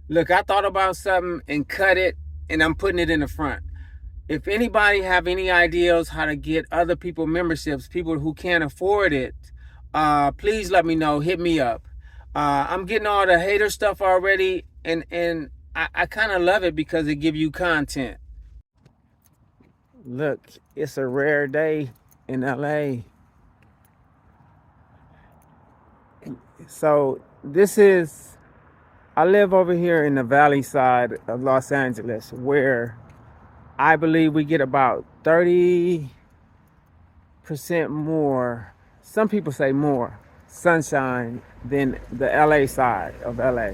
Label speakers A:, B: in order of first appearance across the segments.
A: Look, I thought about something and cut it, and I'm putting it in the front. If anybody have any ideas how to get other people memberships, people who can't afford it, please let me know. Hit me up. I'm getting all the hater stuff already, and I kind of love it because it give you content. Look, it's a rare day in LA. So this is, I live over here in the valley side of Los Angeles, where I believe we get about 30% more, some people say more, sunshine than the LA side of LA.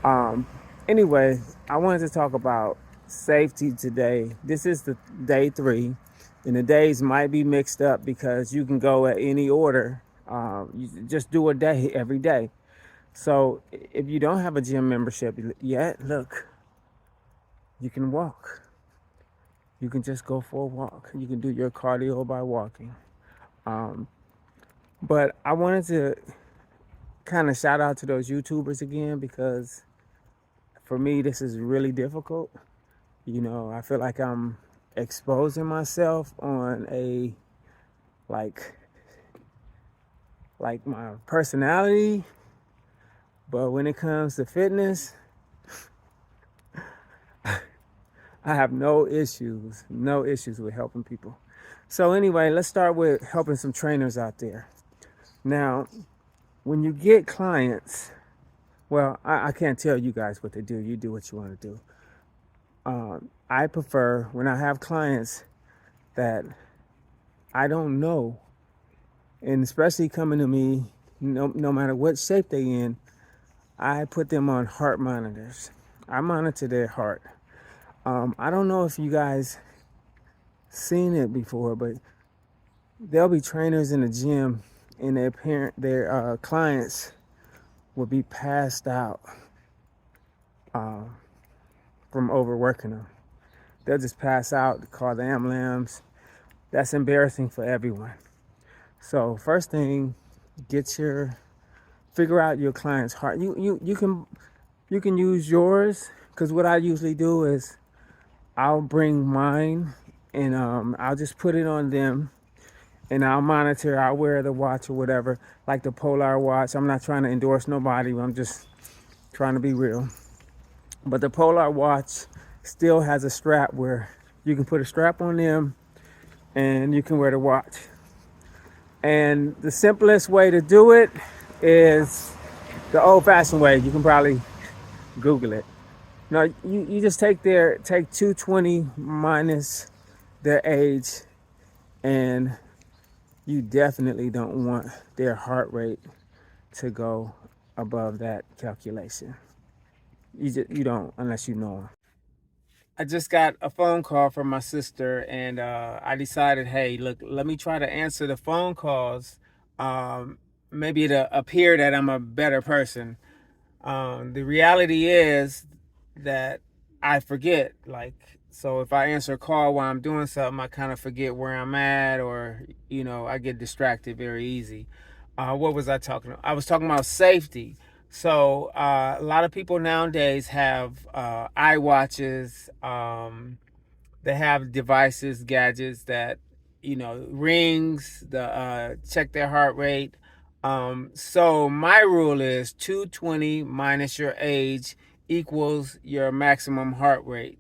A: Um, anyway, I wanted to talk about safety today. This is the day 3, and the days might be mixed up because you can go at any order. You just do a day every day. So if you don't have a gym membership yet, look, you can walk. You can just go for a walk. You can do your cardio by walking. Um, but I wanted to kind of shout out to those YouTubers again because for me, this is really difficult. You know, I feel like I'm exposing myself on a like my personality, but when it comes to fitness, I have no issues with helping people. So anyway, let's start with helping some trainers out there. Now, when you get clients, well, I can't tell you guys what to do. You do what you want to do. I prefer when I have clients that I don't know, and especially coming to me, no matter what shape they in, I put them on heart monitors. I monitor their heart. I don't know if you guys seen it before, but there'll be trainers in the gym, and their clients will be passed out uh, from overworking them. They'll just pass out, call the ambulance. That's embarrassing for everyone. So first thing, figure out your client's heart. You can use yours, because what I usually do is I'll bring mine, and I'll just put it on them, and I'll monitor. I'll wear the watch or whatever, like the Polar watch. I'm not trying to endorse nobody. I'm just trying to be real. But the Polar watch still has a strap where you can put a strap on them and you can wear the watch. And the simplest way to do it is the old-fashioned way. You can probably Google it. No, you just take 220 minus their age, and you definitely don't want their heart rate to go above that calculation. You don't, unless you know them. I just got a phone call from my sister, and I decided, hey, look, let me try to answer the phone calls. Maybe it'll appear that I'm a better person. The reality is that I forget. Like, so if I answer a call while I'm doing something, I kind of forget where I'm at, or I get distracted very easy. What was I talking about? I was talking about safety. So a lot of people nowadays have iWatches. They have devices, gadgets that rings, the check their heart rate. So my rule is 220 minus your age equals your maximum heart rate.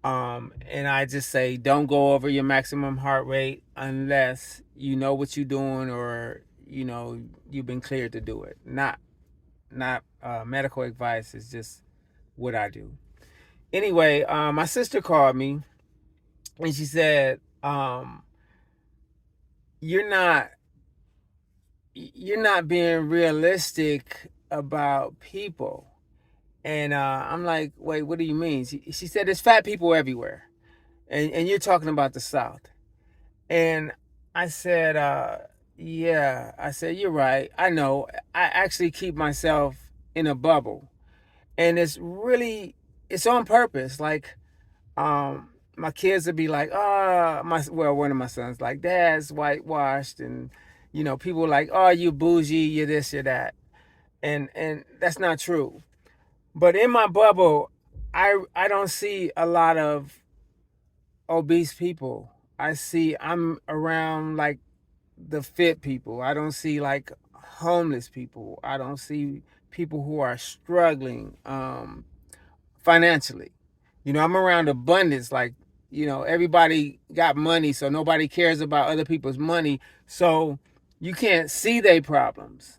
A: And I just say don't go over your maximum heart rate unless you know what you're doing, or you've been cleared to do it. Not medical advice. Is just what I do. Anyway, my sister called me, and she said, "You're not being realistic about people." And I'm like, "Wait, what do you mean?" She said, "There's fat people everywhere, and you're talking about the South." And I said, "Yeah." I said, "You're right. I know. I actually keep myself in a bubble, and it's on purpose. Like, my kids would be like, one of my sons like, Dad's whitewashed, and people like, oh, you bougie, you this, you that, and that's not true. But in my bubble, I don't see a lot of obese people. I'm around like the fit people. I don't see like homeless people. I don't see people who are struggling financially. I'm around abundance. Like, everybody got money, so nobody cares about other people's money. So you can't see their problems.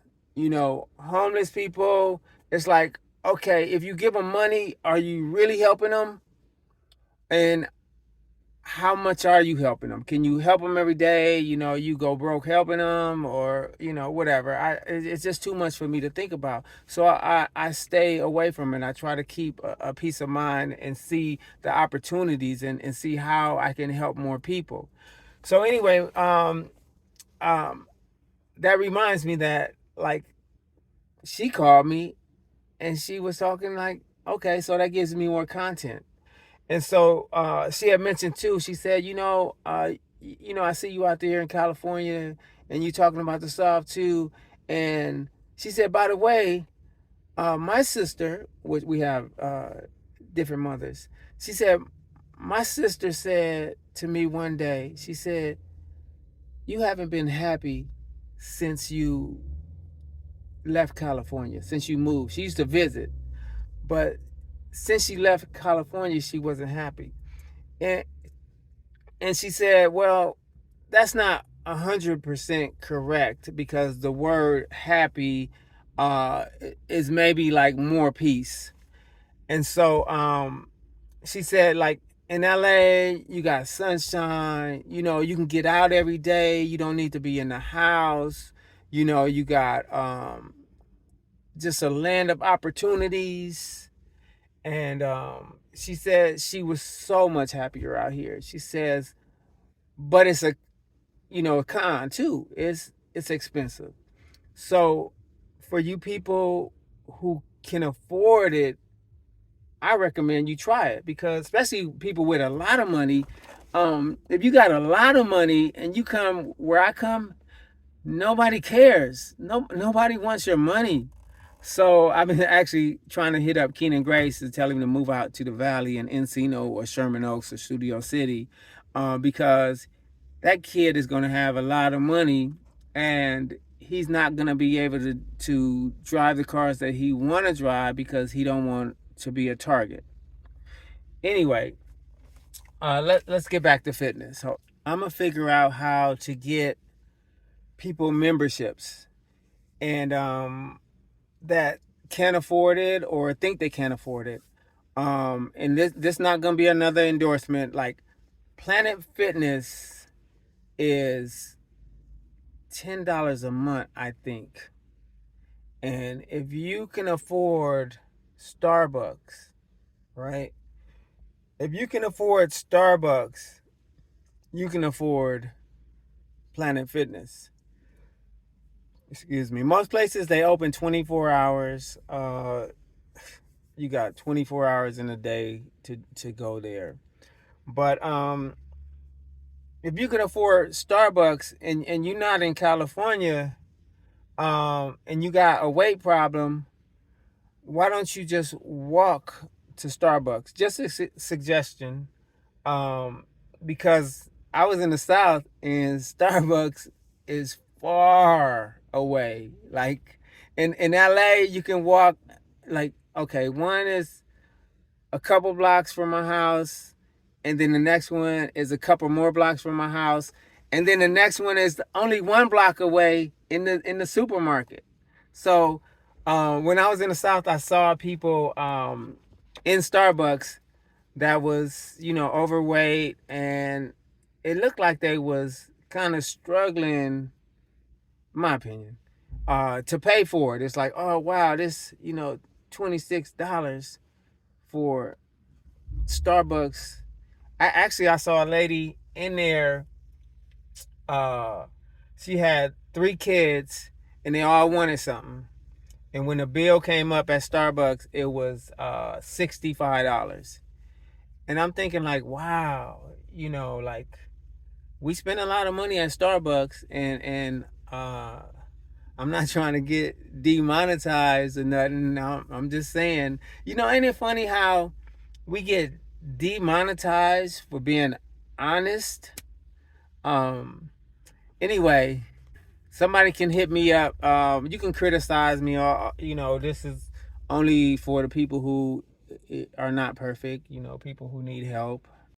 A: Homeless people, it's like, okay, if you give them money, are you really helping them? And how much are you helping them? Can you help them every day? You go broke helping them, or whatever. It's just too much for me to think about. So I stay away from it. I try to keep a peace of mind and see the opportunities, and see how I can help more people. So anyway, um, that reminds me that, like, she called me and she was talking like, okay, so that gives me more content. And so she had mentioned too. She said, I see you out there in California, and you talking about the South too. And she said, by the way, my sister, which we have different mothers. She said, my sister said to me one day, she said, you haven't been happy since you left California, since you moved. She used to visit, but since she left California, she wasn't happy. And she said, well, that's not 100% correct, because the word happy uh, is maybe like more peace. And so she said, like, in LA, you got sunshine, you can get out every day, you don't need to be in the house, you got just a land of opportunities. And she said she was so much happier out here. She says, but it's a con too. It's expensive. So for you people who can afford it, I recommend you try it, because especially people with a lot of money, if you got a lot of money and you come where I come, nobody cares. Nobody wants your money. So I've been actually trying to hit up Keenan Grace to tell him to move out to the Valley in Encino or Sherman Oaks or Studio City, because that kid is going to have a lot of money, and he's not going to be able to drive the cars that he want to drive, because he don't want to be a target. Anyway, let's get back to fitness. So I'm going to figure out how to get people memberships, and that can't afford it or think they can't afford it. And this not going to be another endorsement. Like, Planet Fitness is $10 a month, I think. And if you can afford Starbucks, right? If you can afford Starbucks, you can afford Planet Fitness. Excuse me. Most places, they open 24 hours. You got 24 hours in a day to go there. But if you can afford Starbucks, and you're not in California, and you got a weight problem, why don't you just walk to Starbucks? Just a suggestion, um, because I was in the South, and Starbucks is far away. Like, in LA, you can walk, like, okay, one is a couple blocks from my house, and then the next one is a couple more blocks from my house, and then the next one is only 1 block away in the supermarket. So when I was in the South, I saw people in Starbucks that was overweight, and it looked like they was kind of struggling, in my opinion, to pay for it. It's like, oh wow, this $26 for Starbucks. I saw a lady in there. Uh, she had 3 kids, and they all wanted something. And when the bill came up at Starbucks, it was $65. And I'm thinking, like, wow, like, we spend a lot of money at Starbucks, and I'm not trying to get demonetized or nothing. I'm just saying, ain't it funny how we get demonetized for being honest? Anyway, somebody can hit me up. You can criticize me, or this is only for the people who are not perfect. People who need help.